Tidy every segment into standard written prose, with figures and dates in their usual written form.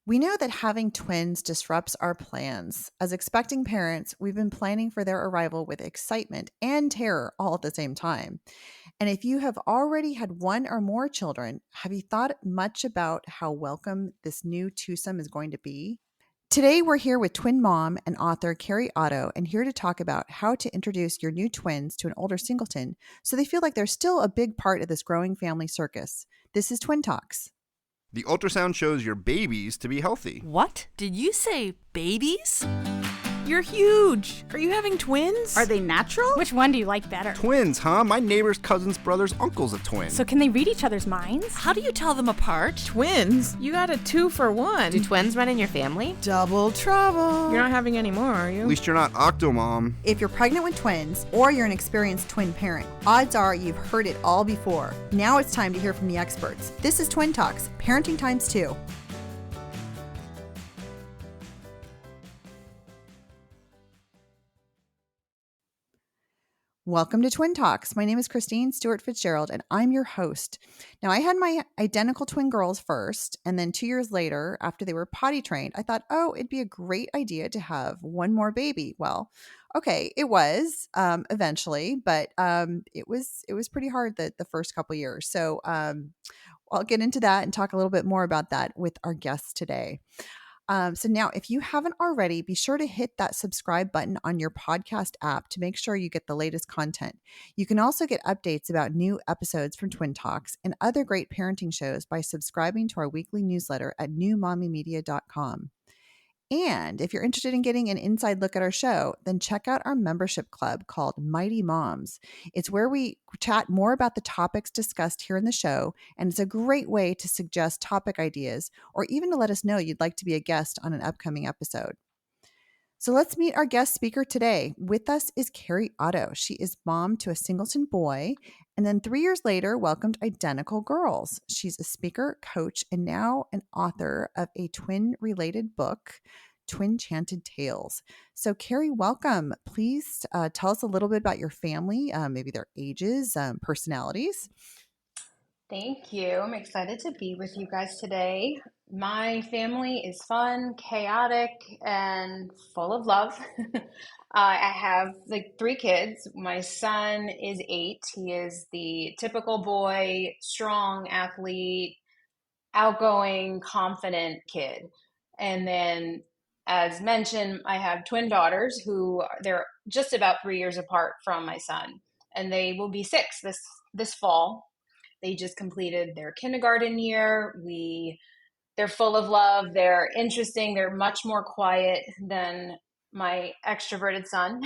We know that having twins disrupts our plans. As expecting parents, we've been planning for their arrival with excitement and terror all at the same time. And if you have already had one or more children, have you thought much about how welcome this new twosome is going to be? Today, we're here with twin mom and author Kerri Otto, and here to talk about how to introduce your new twins to an older singleton so they feel like they're still a big part of this growing family circus. This is Twin Talks. The ultrasound shows your babies to be healthy. What? Did you say babies? You're huge. Are you having twins? Are they natural? Which one do you like better? Twins, huh? My neighbor's cousin's brother's uncle's a twin. So can they read each other's minds? How do you tell them apart? Twins? You got a 2 for 1. Do twins run in your family? Double trouble. You're not having any more, are you? At least you're not Octomom. If you're pregnant with twins or you're an experienced twin parent, odds are you've heard it all before. Now it's time to hear from the experts. This is Twin Talks, Parenting Times 2. Welcome to Twin Talks. My name is Christine Stewart Fitzgerald, and I'm your host. Now, I had my identical twin girls first, and then 2 years later, after they were potty trained, I thought, it'd be a great idea to have one more baby. Well, okay, it was eventually, but it was pretty hard the first couple years. So I'll get into that and talk a little bit more about that with our guests today. So now, if you haven't already, be sure to hit that subscribe button on your podcast app to make sure you get the latest content. You can also get updates about new episodes from Twin Talks and other great parenting shows by subscribing to our weekly newsletter at newmommymedia.com. And if you're interested in getting an inside look at our show, then check out our membership club called Mighty Moms. It's where we chat more about the topics discussed here in the show, and it's a great way to suggest topic ideas or even to let us know you'd like to be a guest on an upcoming episode. So let's meet our guest speaker today. With us is Kerri Otto. She is mom to a singleton boy, and then 3 years later welcomed identical girls. She's a speaker, coach, and now an author of a twin-related book, Twin Chanted Tales. So Kerri, welcome. Please tell us a little bit about your family, maybe their ages, personalities. Thank you. I'm excited to be with you guys today. My family is fun, chaotic, and full of love. I have 3 kids. My son is 8. He is the typical boy, strong athlete, outgoing, confident kid. And then, as mentioned, I have twin daughters who they're just about 3 years apart from my son, and they will be 6 this fall. They just completed their kindergarten year. They're full of love. They're interesting. They're much more quiet than my extroverted son.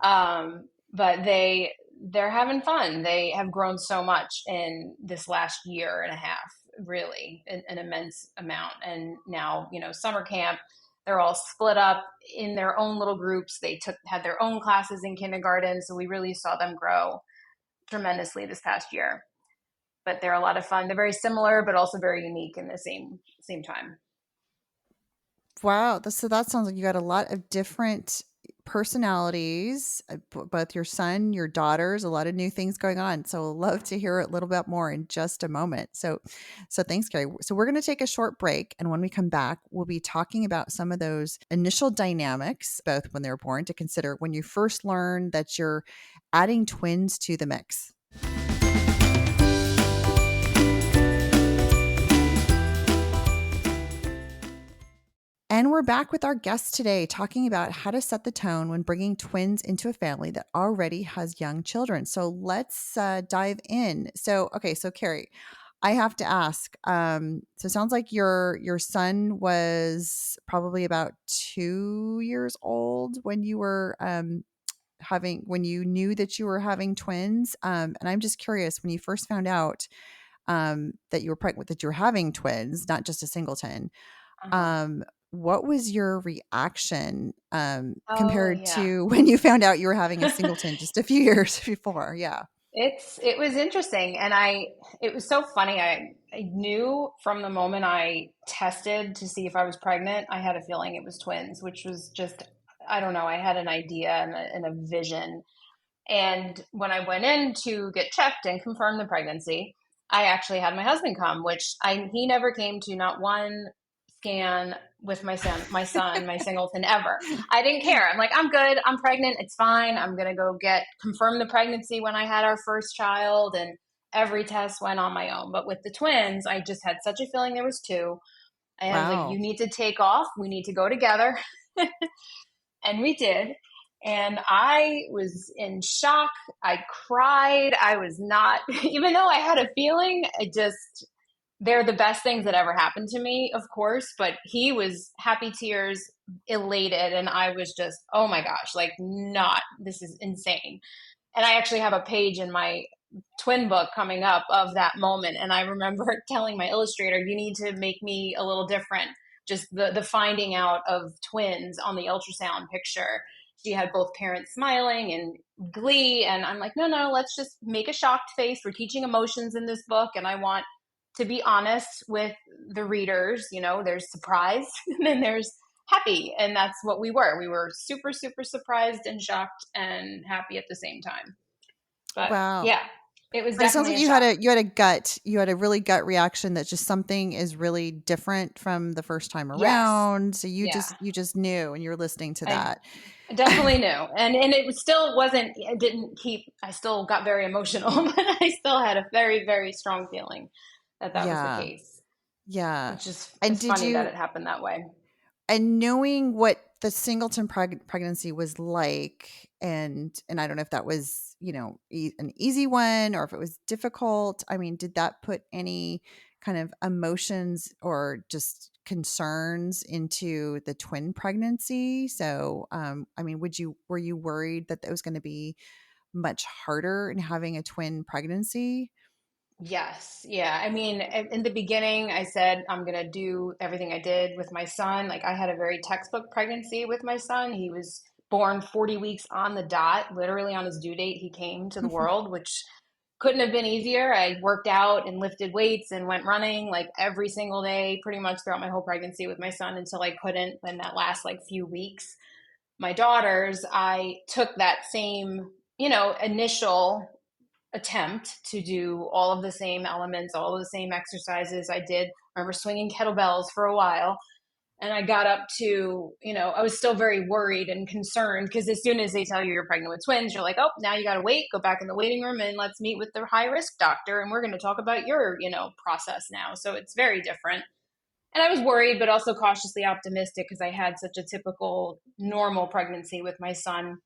But they're having fun. They have grown so much in this last year and a half, really, an immense amount. And now, summer camp, they're all split up in their own little groups. They had their own classes in kindergarten. So we really saw them grow tremendously this past year. But they're a lot of fun. They're very similar, but also very unique in the same time. Wow. So that sounds like you got a lot of different personalities, both your son, your daughters, a lot of new things going on. So I'll love to hear a little bit more in just a moment. So thanks, Kerri. So we're going to take a short break. And when we come back, we'll be talking about some of those initial dynamics, both when they were born, to consider when you first learn that you're adding twins to the mix. And we're back with our guest today talking about how to set the tone when bringing twins into a family that already has young children. So let's dive in. So Kerri, I have to ask. So it sounds like your son was probably about 2 years old when you were when you knew that you were having twins. And I'm just curious, when you first found out that you were pregnant, that you were having twins, not just a singleton. What was your reaction compared to when you found out you were having a singleton just a few years before? Yeah. It was interesting. And it was so funny. I knew from the moment I tested to see if I was pregnant, I had a feeling it was twins, which was just, I don't know, I had an idea and a vision. And when I went in to get checked and confirm the pregnancy, I actually had my husband come, which he never came to not one scan with my Singleton ever. I didn't care. I'm like, I'm good. I'm pregnant. It's fine. I'm going to go confirm the pregnancy when I had our first child. And every test went on my own. But with the twins, I just had such a feeling there was two. And I was like, you Wow. need to take off. We need to go together. And we did. And I was in shock. I cried. I was not, even though I had a feeling, they're the best things that ever happened to me, of course. But he was happy tears, elated. And I was just, oh my gosh, like, this is insane. And I actually have a page in my twin book coming up of that moment. And I remember telling my illustrator, you need to make me a little different. Just the finding out of twins on the ultrasound picture. She had both parents smiling and glee. And I'm like, no, let's just make a shocked face. We're teaching emotions in this book. And I want to be honest with the readers. There's surprise and then there's happy. And that's what we were. We were super, super surprised and shocked and happy at the same time. But Wow. yeah, it was But it sounds definitely like a shock. you had a really gut reaction that just something is really different from the first time Yes. around. So Yeah. you just knew and you were listening to I that. definitely knew. And still wasn't, it didn't keep, I still got very emotional, but I still had a very, very strong feeling that was the Yeah. case, Yeah. which is, And it's did funny that you it happened that way. and knowing what the Singleton pregnancy was like, and I don't know if that was, an easy one or if it was difficult. I mean, did that put any kind of emotions or just concerns into the twin pregnancy? So, I mean, were you worried that it was going to be much harder in having a twin pregnancy? Yes. Yeah. I mean, in the beginning, I said, I'm going to do everything I did with my son. Like, I had a very textbook pregnancy with my son. He was born 40 weeks on the dot, literally on his due date. He came to the world, which couldn't have been easier. I worked out and lifted weights and went running like every single day, pretty much throughout my whole pregnancy with my son until I couldn't in that last like few weeks. My daughters, I took that same, initial attempt to do all of the same elements, all of the same exercises I did. I remember swinging kettlebells for a while. And I got up to, I was still very worried and concerned because as soon as they tell you you're pregnant with twins, you're like, oh, now you got to wait, go back in the waiting room and let's meet with the high risk doctor. And we're going to talk about your, process now. So it's very different. And I was worried, but also cautiously optimistic because I had such a typical normal pregnancy with my son.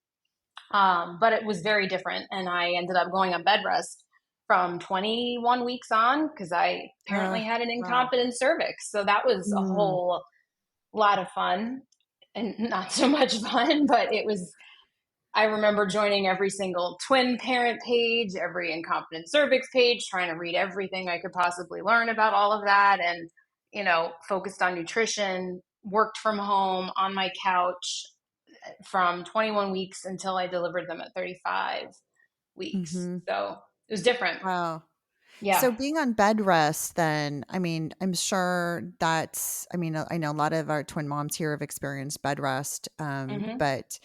But it was very different. And I ended up going on bed rest from 21 weeks on because I apparently had an Wow. incompetent cervix. So that was a Mm. whole lot of fun and not so much fun, but I remember joining every single twin parent page, every incompetent cervix page, trying to read everything I could possibly learn about all of that. And, focused on nutrition, worked from home on my couch from 21 weeks until I delivered them at 35 weeks. Hmm. So it was different. Wow. Yeah. So being on bed rest then, I mean, I'm sure I mean, I know a lot of our twin moms here have experienced bed rest, Hmm. but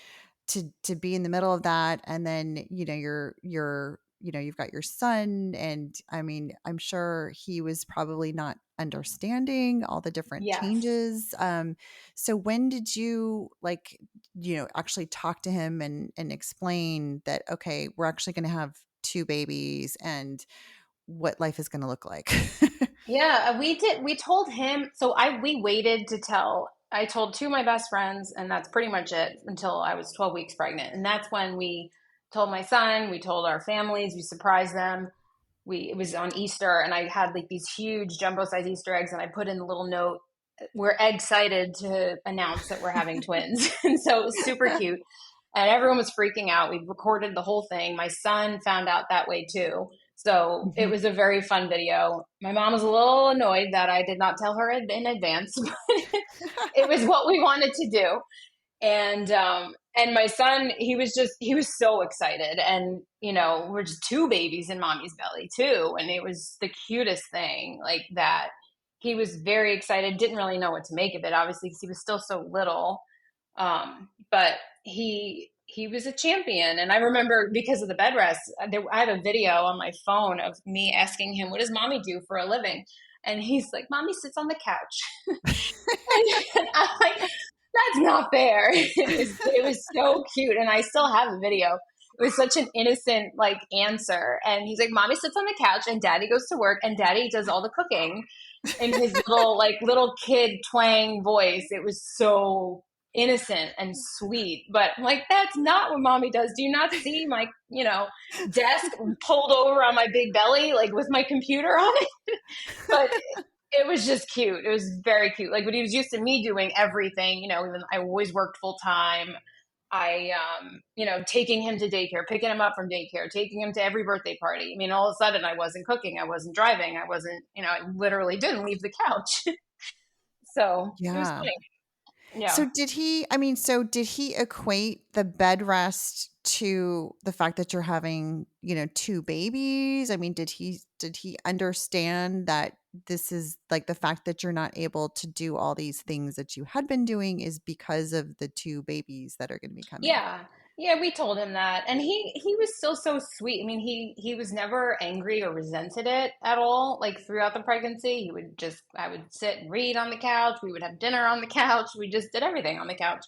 to be in the middle of that and then, you've got your son and I mean, I'm sure he was probably not understanding all the different Yes. changes. So when did you actually talk to him and explain that, okay, we're actually going to have two babies and what life is gonna look like. Yeah, we did. We told him. We waited to tell. I told two of my best friends, and that's pretty much it until I was 12 weeks pregnant. And that's when we told my son, we told our families, we surprised them. It was on Easter, and I had like these huge jumbo size Easter eggs, and I put in a little note, we're excited to announce that we're having twins. And so it was super cute. And everyone was freaking out. We recorded the whole thing. My son found out that way too. So it Mhm. was a very fun video. My mom was a little annoyed that I did not tell her in advance, but it was what we wanted to do. And my son, he was so excited. And, we're just two babies in mommy's belly too. And it was the cutest thing like that. He was very excited, didn't really know what to make of it, obviously, because he was still so little. But he was a champion. And I remember because of the bed rest, I have a video on my phone of me asking him, what does mommy do for a living? And he's like, Mommy sits on the couch. And I'm like, that's not fair. It was so cute. And I still have the video. It was such an innocent like answer. And he's like, Mommy sits on the couch and Daddy goes to work and Daddy does all the cooking in his little kid twang voice. It was so innocent and sweet. But I'm like, that's not what Mommy does. Do you not see my, desk pulled over on my big belly, like with my computer on it? But it was just cute. It was very cute. Like, when he was used to me doing everything, even I always worked full time. I, taking him to daycare, picking him up from daycare, taking him to every birthday party. I mean, all of a sudden I wasn't cooking. I wasn't driving. I wasn't, I literally didn't leave the couch. So it was Yeah. funny. Yeah. So did he equate the bed rest to the fact that you're having, two babies? I mean, did he understand that this is like the fact that you're not able to do all these things that you had been doing is because of the two babies that are going to be coming? Yeah. Yeah, we told him that. And he was still so sweet. I mean, he was never angry or resented it at all. Like, throughout the pregnancy, I would sit and read on the couch. We would have dinner on the couch. We just did everything on the couch.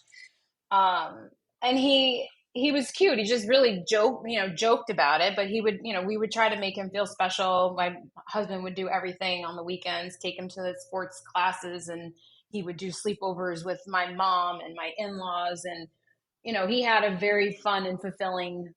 And he was cute. He just really joked about it, but he would, we would try to make him feel special. My husband would do everything on the weekends, take him to the sports classes, and he would do sleepovers with my mom and my in-laws. And he had a very fun and fulfilling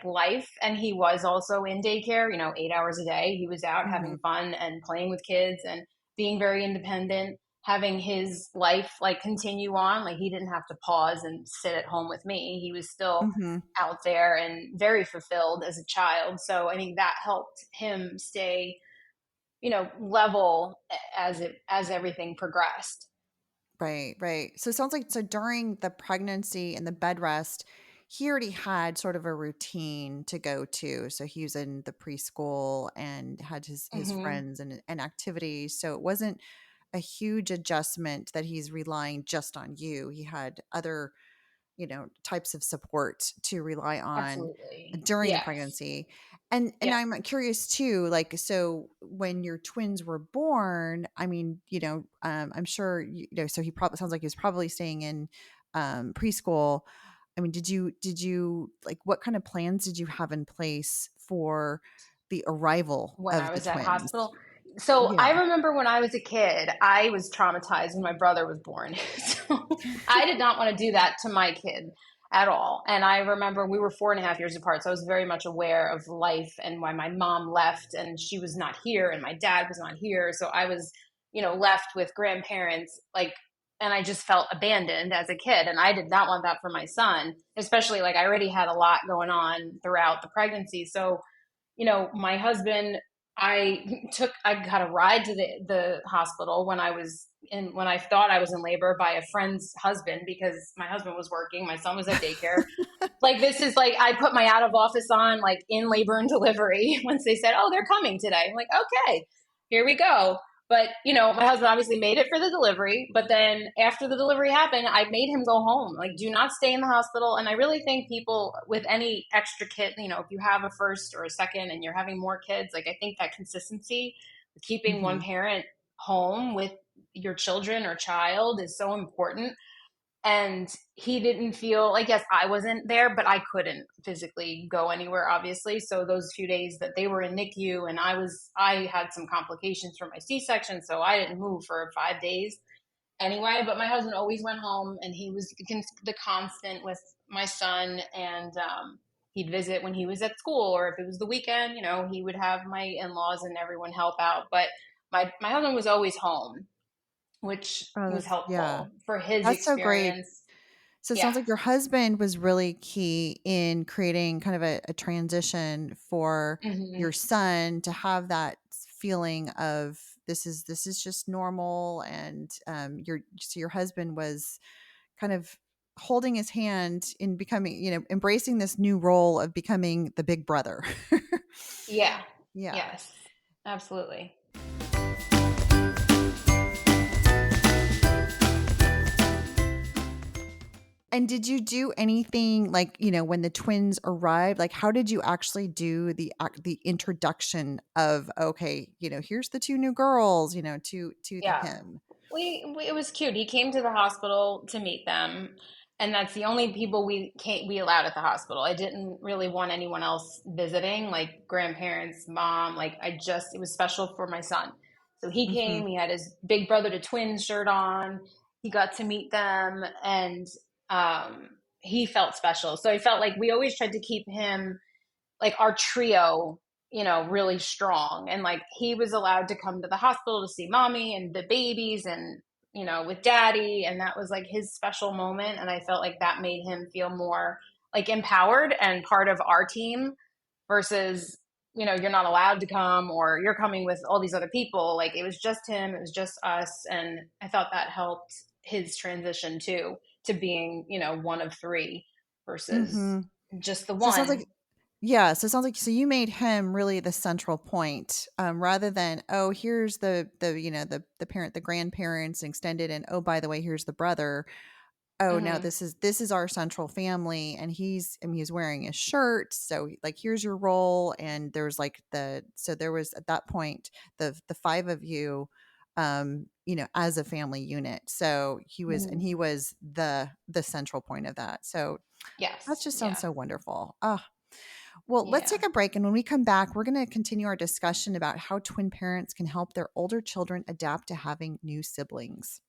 life. And he was also in daycare, 8 hours a day. He was out having fun and playing with kids and being very independent, having his life continue on. Like, he didn't have to pause and sit at home with me. He was still out there and very fulfilled as a child. So I think that helped him stay, level as everything progressed. Right, right. So it sounds like during the pregnancy and the bed rest, he already had sort of a routine to go to. So he was in the preschool and had his Mm-hmm. friends and activities. So it wasn't a huge adjustment that he's relying just on you. He had other, types of support to rely on Absolutely. during the Yes. pregnancy. And Yeah. I'm curious too, like, so when your twins were born, I mean, I'm sure, so he probably sounds like he was probably staying in preschool. I mean, did you like, what kind of plans did you have in place for the arrival When I of the was at twins? hospital. So I Yeah. remember when I was a kid, I was traumatized when my brother was born. So I did not want to do that to my kid at all. And I remember we were 4.5 years apart. So I was very much aware of life and why my mom left and she was not here and my dad was not here. So I was, left with grandparents, and I just felt abandoned as a kid. And I did not want that for my son, especially I already had a lot going on throughout the pregnancy. So my husband, I got a ride to the hospital when I thought I was in labor by a friend's husband because my husband was working. My son was at daycare. This is I put my out of office on in labor and delivery once they said, oh, they're coming today. I'm like, okay, here we go. But, my husband obviously made it for the delivery. But then after the delivery happened, I made him go home. Do not stay in the hospital. And I really think people with any extra kid, if you have a first or a second and you're having more kids, I think that consistency, keeping one parent home with your children or child is so important. And he didn't feel yes, I wasn't there, but I couldn't physically go anywhere, obviously. So those few days that they were in NICU and I had some complications from my C-section. So I didn't move for 5 days anyway, but my husband always went home and he was the constant with my son. And he'd visit when he was at school or if it was the weekend, he would have my in-laws and everyone help out. But my husband was always home, which Oh, was yeah. helpful for his That's so great. experience. So it sounds Yeah. like your husband was really key in creating kind of a transition for Hmm. your son to have that feeling of this is just normal, and your husband was kind of holding his hand in becoming, embracing this new role of becoming the big brother. Yeah. Yeah. Yes. Absolutely. And did you do anything like, when the twins arrived, like how did you actually do the introduction of, okay, here's the two new girls, to Yeah. him? It was cute. He came to the hospital to meet them, and that's the only people we allowed at the hospital. I didn't really want anyone else visiting, like grandparents, mom. Like it was special for my son. So he Mhm. came. He had his big brother to twins shirt on. He got to meet them, and he felt special. So I felt like we always tried to keep him like our trio, really strong. And like he was allowed to come to the hospital to see mommy and the babies and, with daddy. And that was like his special moment. And I felt like that made him feel more like empowered and part of our team versus, you're not allowed to come or you're coming with all these other people. Like it was just him, it was just us. And I thought that helped his transition too, to being, one of three versus Mhm. just the So it sounds one. like Yeah, so it sounds like so you made him really the central point, rather than, oh, here's the parent, the grandparents extended, and oh, by the way, here's the brother. Oh, now Hmm. this is our central family, and he's wearing a shirt, so like here's your role, and there's like so there was at that point the five of you, as a family unit. So he was the central point of that. So that Yes. just sounds Yeah. so wonderful. Well, let's Yeah. take a break. And when we come back, we're going to continue our discussion about how twin parents can help their older children adapt to having new siblings.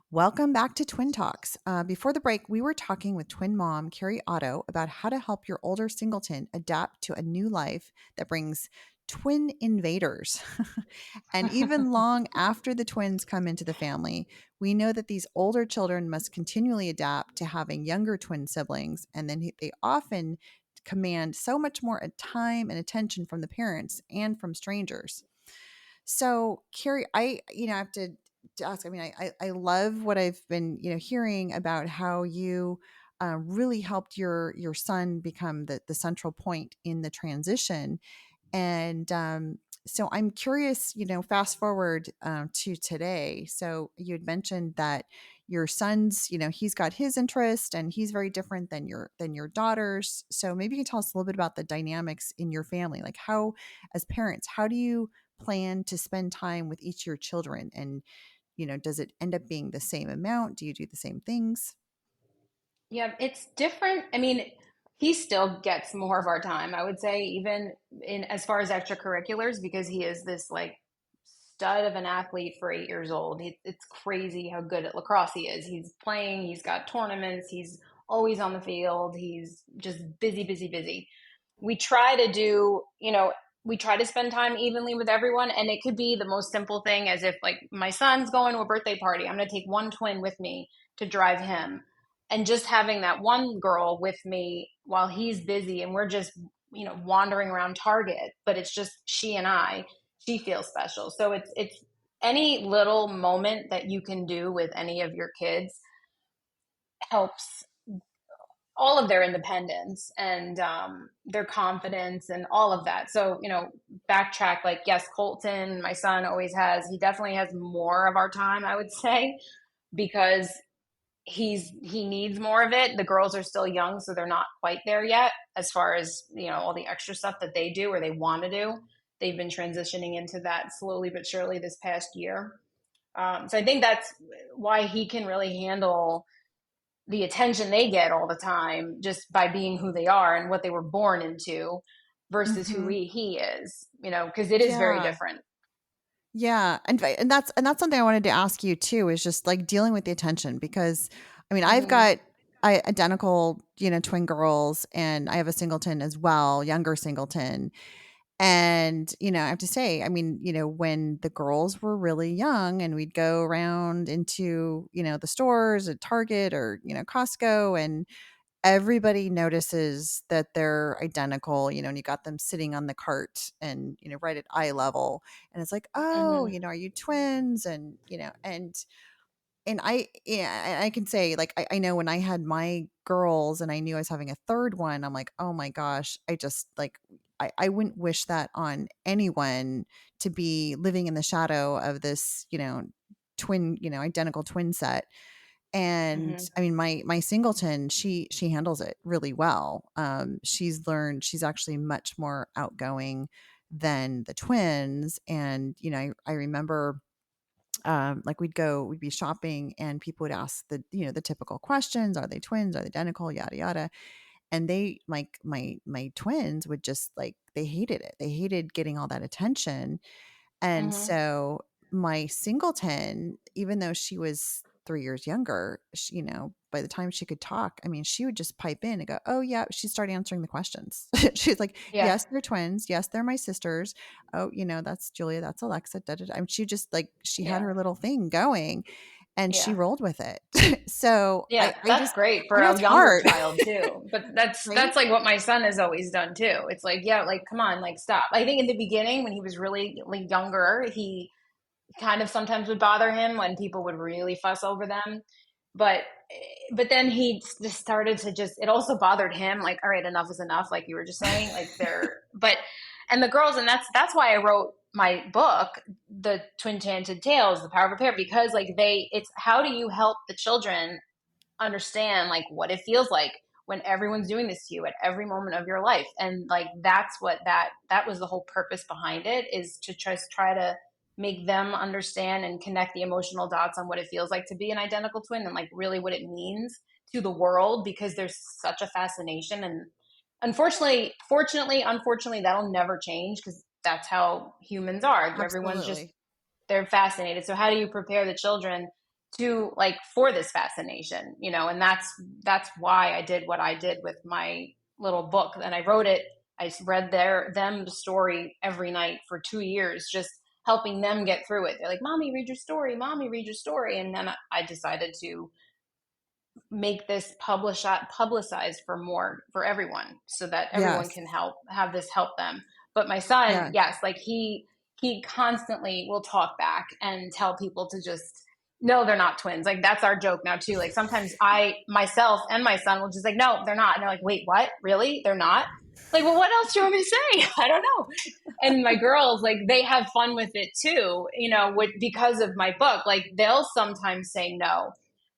Welcome back to Twin Talks. Before the break, we were talking with twin mom Kerri Otto about how to help your older singleton adapt to a new life that brings twin invaders. And even long after the twins come into the family, we know that these older children must continually adapt to having younger twin siblings, and then they often command so much more time and attention from the parents and from strangers. So, Carrie, I have to ask. I mean, I love what I've been, hearing about how you really helped your son become the central point in the transition. And so I'm curious, fast forward to today. So you had mentioned that your son's, he's got his interest and he's very different than your daughter's. So maybe you can tell us a little bit about the dynamics in your family. Like how, as parents, how do you plan to spend time with each of your children? And, does it end up being the same amount? Do you do the same things? Yeah, it's different. I mean, he still gets more of our time, I would say, even in as far as extracurriculars, because he is this like stud of an athlete for 8 years old. It's crazy how good at lacrosse he is. He's playing, he's got tournaments, he's always on the field, he's just busy, busy, busy. We try to do, we try to spend time evenly with everyone. And it could be the most simple thing as if, like, my son's going to a birthday party. I'm going to take one twin with me to drive him. And just having that one girl with me while he's busy and we're just, wandering around Target, but it's just she and I, she feels special. So it's any little moment that you can do with any of your kids helps all of their independence and their confidence and all of that. So, backtrack, like, yes, Colton, my son, always has, he definitely has more of our time, I would say, because he needs more of it. The girls are still young, so they're not quite there yet as far as, all the extra stuff that they do or they want to do. They've been transitioning into that slowly but surely this past year. So I think that's why he can really handle the attention they get all the time just by being who they are and what they were born into versus who Hmm. he is, because it is very Yeah. different. Yeah, and that's something I wanted to ask you too, is just like dealing with the attention, because I mean, I've Hmm. got identical, twin girls, and I have a singleton as well, younger singleton. And, I have to say, I mean, when the girls were really young and we'd go around into, the stores at Target or, Costco, and everybody notices that they're identical, and you got them sitting on the cart and, right at eye level. And it's like, oh, Hmm. are you twins? And, and I can say, like, I know when I had my girls and I knew I was having a third one, I'm like, oh my gosh, I just like, I wouldn't wish that on anyone, to be living in the shadow of this, twin, identical twin set. And Hmm. I mean, my Singleton, she handles it really well. She's actually much more outgoing than the twins. And I remember, like we'd be shopping and people would ask the typical questions: are they twins, are they identical, yada yada. And they, like, my twins would just, like, they hated it, they hated getting all that attention. And Hmm. so my Singleton, even though she was 3 years younger, by the time she could talk, I mean, she would just pipe in and go, "Oh, yeah." She'd start answering the questions. She's like, Yeah. "Yes, they're twins. Yes, they're my sisters. Oh, that's Julia, that's Alexa, da, da, da." I mean, she just, like, she had Yeah. her little thing going, and she Yeah. rolled with it. So Yeah, that's great for I know a it's younger hard, child too. But right? that's like what my son has always done too. It's like, yeah, like come on, like stop. I think in the beginning when he was really like younger, he kind of sometimes would bother him when people would really fuss over them. But but then he just started to just, it also bothered him, like, all right, enough is enough, like you were just saying, like they're, but and the girls, and that's why I wrote my book, The Twin Enchanted Tales, The Power of a Pair, because like it's how do you help the children understand like what it feels like when everyone's doing this to you at every moment of your life. And like that's what that was the whole purpose behind it, is to just try to make them understand and connect the emotional dots on what it feels like to be an identical twin, and like really what it means to the world, because there's such a fascination. And unfortunately that'll never change, because that's how humans are. Everyone's just, Absolutely. they're fascinated. So how do you prepare the children to like for this fascination, and that's why I did what I did with my little book. And I wrote it, I read them the story every night for 2 years, just helping them get through it. They're like, mommy, read your story, mommy, read your story. And then I decided to make this publicized for everyone, so that everyone Yes. can have this help them. But my son, Yeah. yes, like he constantly will talk back and tell people to just, no, they're not twins. Like that's our joke now too. Like sometimes I myself and my son will just like, no, they're not. And they're like, wait, what? Really? They're not? Like, well, what else do you want me to say? I don't know. And my girls, like, they have fun with it too, because of my book. Like they'll sometimes say no,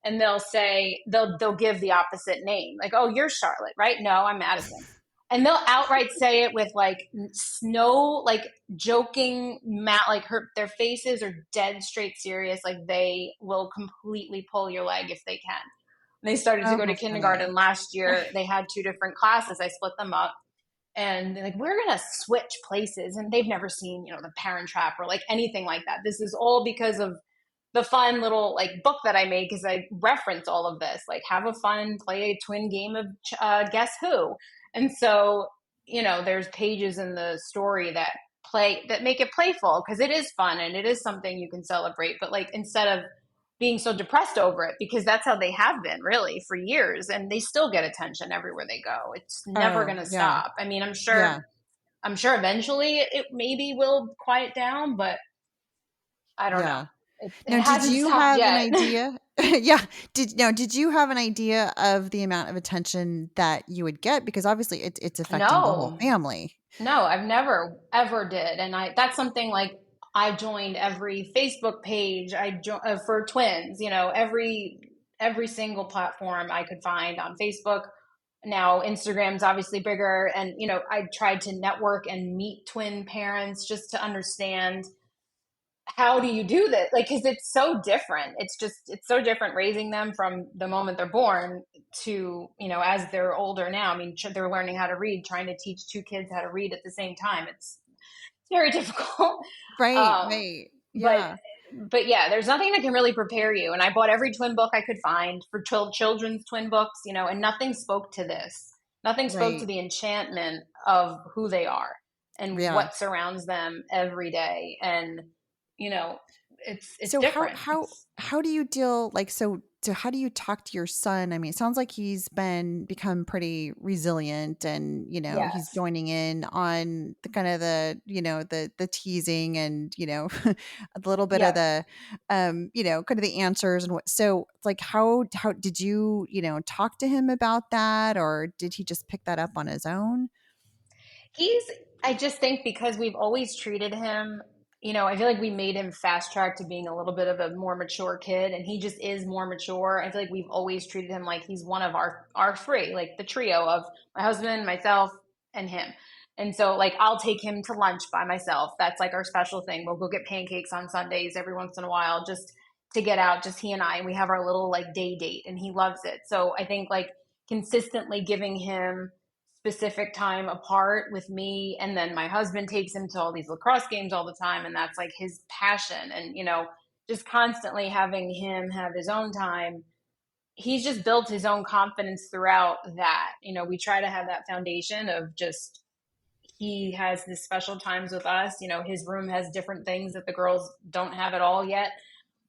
and they'll give the opposite name, like, oh, you're Charlotte, right? No, I'm Madison. And they'll outright say it with like snow, like joking, like their faces are dead straight serious. Like they will completely pull your leg if they can. And they started to Oh, go to how kindergarten funny. last year. They had two different classes. I split them up, and they're like, we're gonna switch places. And they've never seen, the Parent Trap or like anything like that. This is all because of the fun little like book that I made, because I reference all of this, like have a fun, play a twin game of guess who. And so, there's pages in the story that make it playful, because it is fun and it is something you can celebrate. But like instead of being so depressed over it, because that's how they have been really for years, and they still get attention everywhere they go. It's never Oh, going to yeah. stop. I mean, Yeah. I'm sure eventually it maybe will quiet down, but I don't know. Yeah. It Now, did hasn't you stopped have an yet. idea? Yeah. Did you have an idea of the amount of attention that you would get? Because obviously it's affecting the whole No, family. no, I've never ever did. And that's something like I joined every Facebook page for twins, every single platform I could find on Facebook. Now Instagram's obviously bigger, and I tried to network and meet twin parents just to understand, how do you do this? Like, because it's so different. It's so different raising them from the moment they're born to, as they're older now. I mean, they're learning how to read, trying to teach two kids how to read at the same time. It's very difficult. Right, Um, right. but, Yeah. but yeah, there's nothing that can really prepare you. And I bought every twin book I could find for children's twin books, and nothing spoke to this. Nothing spoke to Right. the enchantment of who they are and Yeah. what surrounds them every day. And you know, it's So different. how do you deal, like, so how do you talk to your son? I mean, it sounds like he's become pretty resilient, and he's Yes. joining in on the kind of the teasing, and a little bit of Yep. the kind of the answers, and what. So it's like, how did you talk to him about that, or did he just pick that up on his own? I just think because we've always treated him, I feel like we made him fast track to being a little bit of a more mature kid, and he just is more mature. I feel like we've always treated him like he's one of our three, like the trio of my husband, myself, and him. And so, like, I'll take him to lunch by myself. That's like our special thing. We'll go get pancakes on Sundays every once in a while, just to get out, just he and I. And we have our little like day date, and he loves it. So I think like consistently giving him specific time apart with me, and then my husband takes him to all these lacrosse games all the time, and that's like his passion. And just constantly having him have his own time, he's just built his own confidence throughout that. We try to have that foundation of just he has these special times with us. His room has different things that the girls don't have at all yet,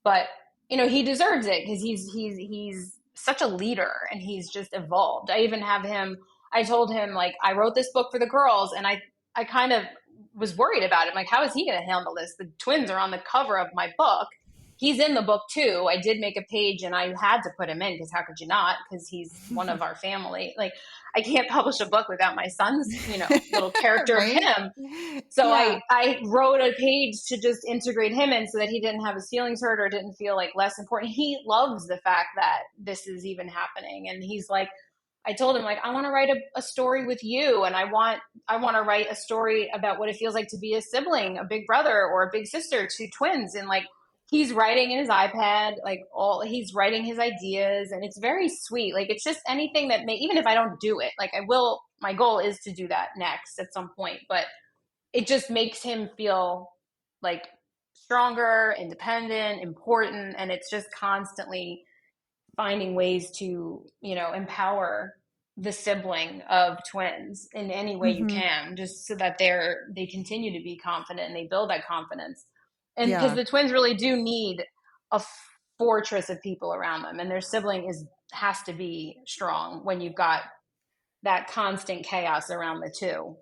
but he deserves it because he's such a leader, and he's just evolved. I told him, like, I wrote this book for the girls, and I kind of was worried about it. I'm like, how is he going to handle this? The twins are on the cover of my book. He's in the book too. I did make a page, and I had to put him in because how could you not? Because he's one of our family. Like, I can't publish a book without my son's, little character Right? of him. So Yeah. I wrote a page to just integrate him in so that he didn't have his feelings hurt or didn't feel like less important. He loves the fact that this is even happening. And he's like, I told him, like, I want to write a story with you. And I want to write a story about what it feels like to be a sibling, a big brother or a big sister to twins. And like, he's writing in his iPad, like he's writing his ideas, and it's very sweet. Like, it's just anything that even if I don't do it, like my goal is to do that next at some point, but it just makes him feel like stronger, independent, important. And it's just constantly finding ways to, empower the sibling of twins in any way you Hmm. can, just so that they continue to be confident and they build that confidence. And because Yeah. the twins really do need a fortress of people around them, and their sibling has to be strong when you've got that constant chaos around the two.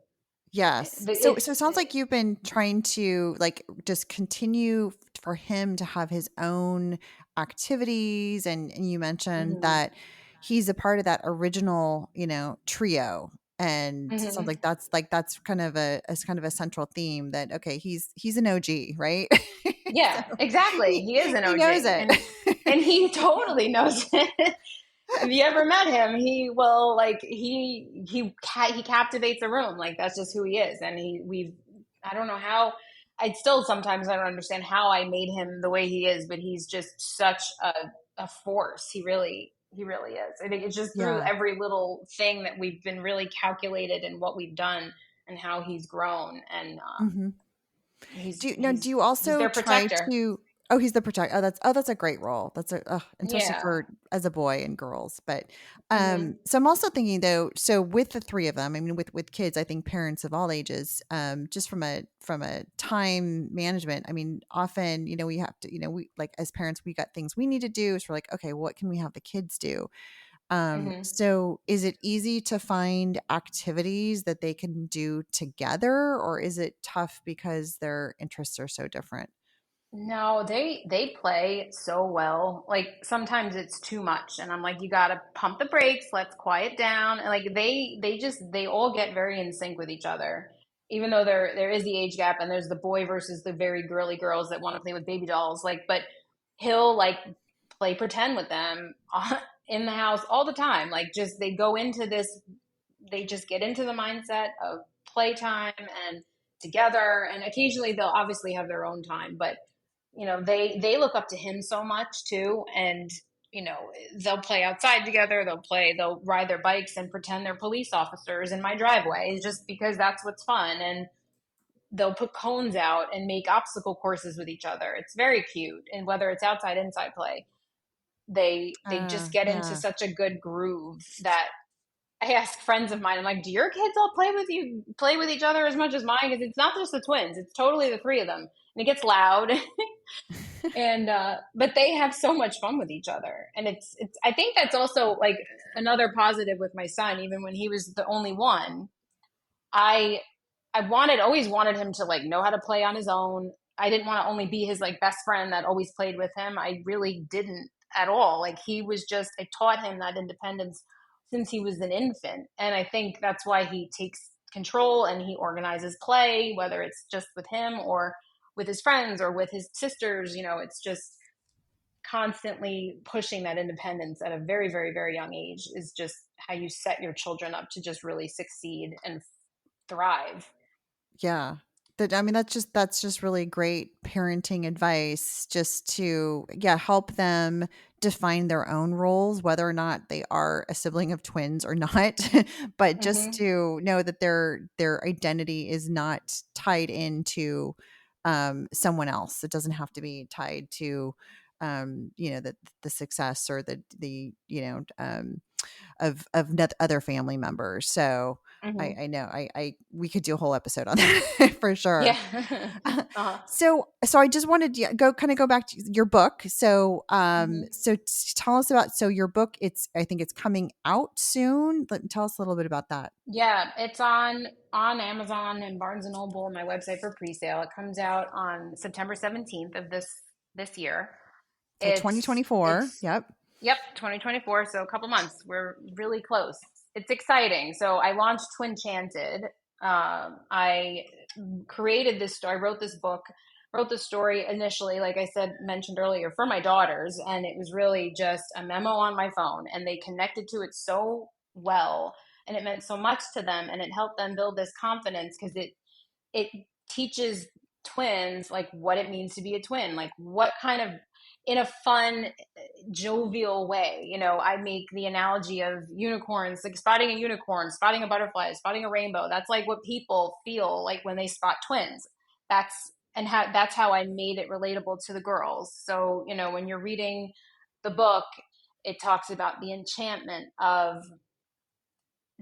Yes. So it sounds like you've been trying to like just continue for him to have his own activities, and you mentioned Mhm. that he's a part of that original, trio. And it sounds Mhm. like that's kind of a central theme that okay, he's an OG, right? So Yeah, exactly. he He is an he knows OG, it. and he totally knows it. Have you ever met him? He will, like, he captivates a room. Like, that's just who he is. And I don't know how. Sometimes I don't understand how I made him the way he is, but he's just such a force. He really is. I think it's just through Yeah. every little thing that we've been really calculated in what we've done and how he's grown. And Mhm. he's Do you he's also their try protector. to oh, he's the protector. That's a great role. That's especially Yeah. for as a boy and girls. But Hmm. so I'm also thinking though, so with the three of them, I mean with kids, I think parents of all ages, just from a time management, I mean, often, we have to, we like as parents, we got things we need to do. So we're like, okay, what can we have the kids do? Hmm. So is it easy to find activities that they can do together, or is it tough because their interests are so different? No, they play so well. Like, sometimes it's too much, and I'm like, you gotta pump the brakes. Let's quiet down. And like they all get very in sync with each other, even though there is the age gap, and there's the boy versus the very girly girls that want to play with baby dolls. Like, but he'll like play pretend with them in the house all the time. Like, just they just get into the mindset of playtime and together, and occasionally they'll obviously have their own time, but they look up to him so much too. And they'll play outside together, they'll ride their bikes and pretend they're police officers in my driveway just because that's what's fun. And they'll put cones out and make obstacle courses with each other. It's very cute. And whether it's outside inside play, they just get into Yeah. such a good groove that I ask friends of mine, I'm like, do your kids all play with each other as much as mine? Because it's not just the twins, it's totally the three of them. And it gets loud. And but they have so much fun with each other. And it's I think that's also like another positive with my son. Even when he was the only one, I always wanted him to like know how to play on his own. I didn't want to only be his like best friend that always played with him. I really didn't at all. Like, he was I taught him that independence since he was an infant. And I think that's why he takes control, and he organizes play, whether it's just with him or with his friends or with his sisters. It's just constantly pushing that independence at a very, very, very young age is just how you set your children up to just really succeed and thrive. Yeah. That's just really great parenting advice, just to, help them define their own roles, whether or not they are a sibling of twins or not, but just Mm-hmm. to know that their identity is not tied into someone else. It doesn't have to be tied to the success or the of other family members. So Mm-hmm. I know I we could do a whole episode on that for sure. Yeah. Uh-huh. So I just wanted to go back to your book. So Mm-hmm. tell us about your book. I think it's coming out soon. Tell us a little bit about that. Yeah, it's on Amazon and Barnes and Noble and my website for pre-sale. It comes out on September 17th of this year. So It's 2024. it's Yep. Yep, 2024, so a couple months. We're really close. It's exciting. So I launched Twin Chanted. I created this story, wrote the story initially, like I said, mentioned earlier, for my daughters. And it was really just a memo on my phone. And they connected to it so well. And it meant so much to them. And it helped them build this confidence because it teaches twins like what it means to be a twin, like what kind of, in a fun, jovial way. I make the analogy of unicorns, like spotting a unicorn, spotting a butterfly, spotting a rainbow. That's like what people feel like when they spot twins. That's how I made it relatable to the girls. So, when you're reading the book, it talks about the enchantment of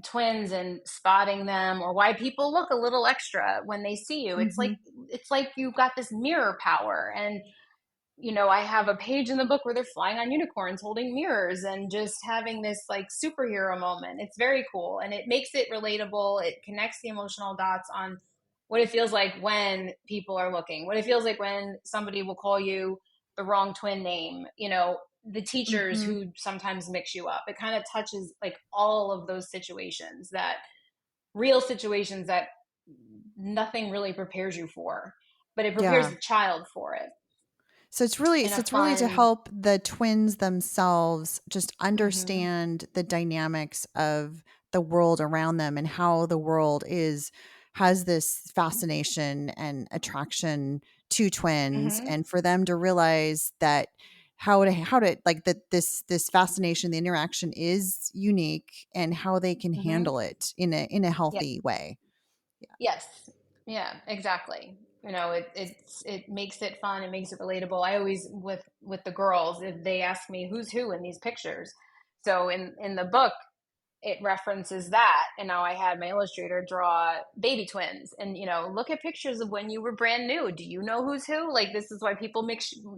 twins and spotting them, or why people look a little extra when they see you. Mm-hmm. It's like you've got this mirror power. And I have a page in the book where they're flying on unicorns holding mirrors and just having this like superhero moment. It's very cool. And it makes it relatable. It connects the emotional dots on what it feels like when people are looking, what it feels like when somebody will call you the wrong twin name, the teachers Mm-hmm. who sometimes mix you up. It kind of touches like all of those real situations that nothing really prepares you for, but it prepares Yeah. the child for it. So In a it's really to fun. help the twins themselves just Mhm. understand the dynamics of the world around them and how the world has this fascination and attraction to twins, Mhm. and for them to realize that how to like that this fascination, the interaction is unique, and how they can Mhm. handle it in a Yeah. healthy way. Yes. Yeah, exactly. It makes it fun, it makes it relatable. I always, with the girls, if they ask me who's who in these pictures. So in the book, it references that. And now I had my illustrator draw baby twins, and look at pictures of when you were brand new. Do you know who's who? Like, this is why people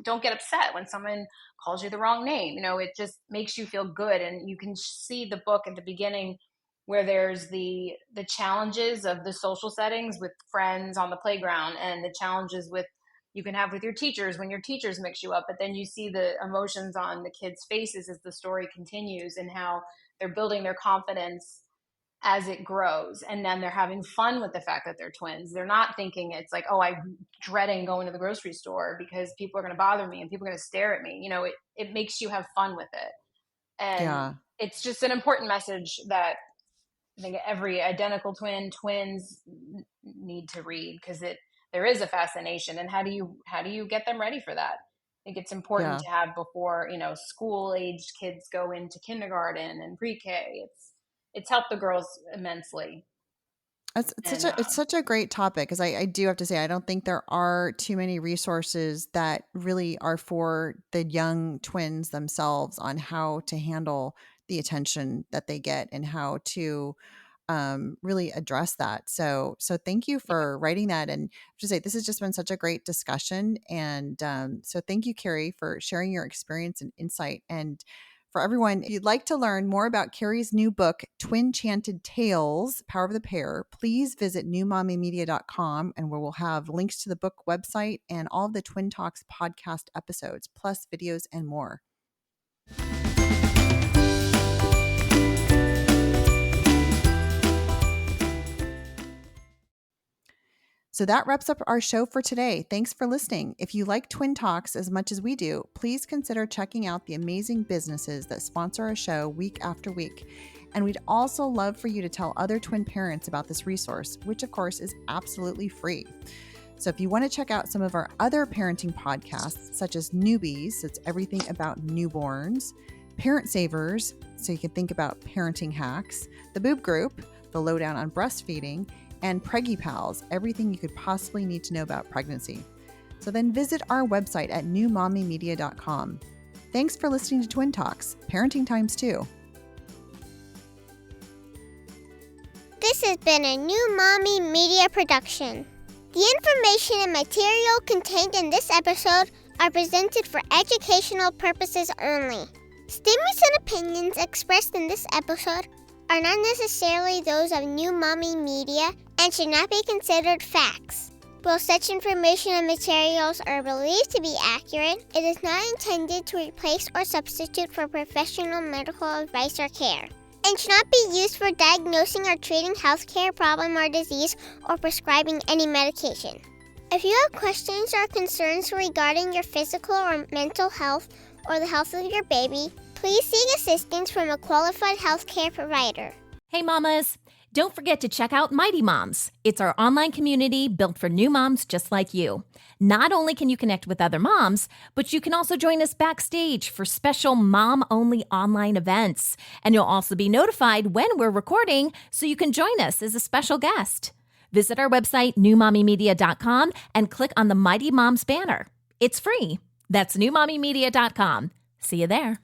don't get upset when someone calls you the wrong name. It just makes you feel good. And you can see the book at the beginning where there's the challenges of the social settings with friends on the playground, and the challenges with you can have with your teachers when your teachers mix you up. But then you see the emotions on the kids' faces as the story continues, and how they're building their confidence as it grows. And then they're having fun with the fact that they're twins. They're not thinking it's like, oh, I'm dreading going to the grocery store because people are going to bother me and people are going to stare at me. It makes you have fun with it. And Yeah. it's just an important message that I think every identical twins need to read, because there is a fascination. And how do you get them ready for that? I think it's important Yeah. to have before school aged kids go into kindergarten and pre-K. It's helped the girls immensely. And It's such a great topic, because I do have to say I don't think there are too many resources that really are for the young twins themselves on how to handle the attention that they get and how to really address that. So thank you yeah, for writing that. And to say, this has just been such a great discussion. And so thank you, Kerri, for sharing your experience and insight. And for everyone, if you'd like to learn more about Kerri's new book, Twin Chanted Tales, Power of the Pair, please visit newmommymedia.com, and where we'll have links to the book website and all of the Twin Talks podcast episodes, plus videos and more. So that wraps up our show for today. Thanks for listening. If you like Twin Talks as much as we do, please consider checking out the amazing businesses that sponsor our show week after week. And we'd also love for you to tell other twin parents about this resource, which of course is absolutely free. So if you want to check out some of our other parenting podcasts, such as Newbies, that's everything about newborns, Parent Savers, so you can think about parenting hacks, the Boob Group, the lowdown on breastfeeding, and Preggy Pals, everything you could possibly need to know about pregnancy. So then visit our website at newmommymedia.com. Thanks for listening to Twin Talks, Parenting Times 2. This has been a New Mommy Media production. The information and material contained in this episode are presented for educational purposes only. Statements and opinions expressed in this episode are not necessarily those of New Mommy Media and should not be considered facts. While such information and materials are believed to be accurate, it is not intended to replace or substitute for professional medical advice or care, and should not be used for diagnosing or treating healthcare problem or disease or prescribing any medication. If you have questions or concerns regarding your physical or mental health or the health of your baby, please seek assistance from a qualified healthcare provider. Hey mamas, don't forget to check out Mighty Moms. It's our online community built for new moms just like you. Not only can you connect with other moms, but you can also join us backstage for special mom-only online events. And you'll also be notified when we're recording so you can join us as a special guest. Visit our website, newmommymedia.com, and click on the Mighty Moms banner. It's free. That's newmommymedia.com. See you there.